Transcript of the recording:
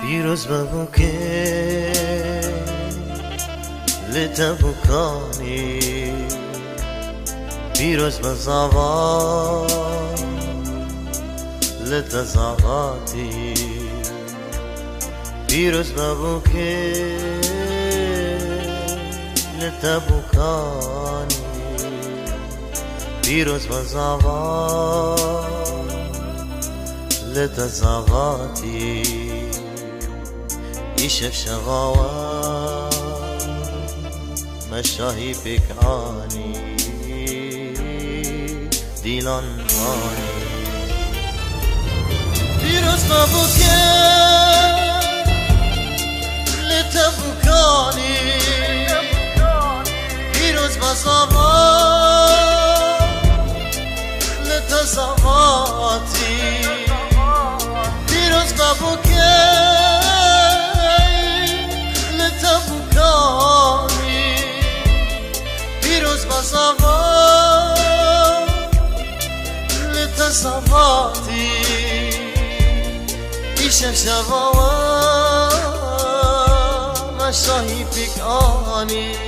پیروز ببوکه لتبوکانی پیروز بزاوا لتزاواتی پیروز ببوکه لتبوکانی پیروز بزاوا لتزاواتی يشف شغاوة مشاهي بكاني ديلان ماني بيروز مبوكي لتبوكاني بيروز مزاوا لتزاواتي بيروز مبوكي لتزاواتي يشف شغاوة مشاهي بكاني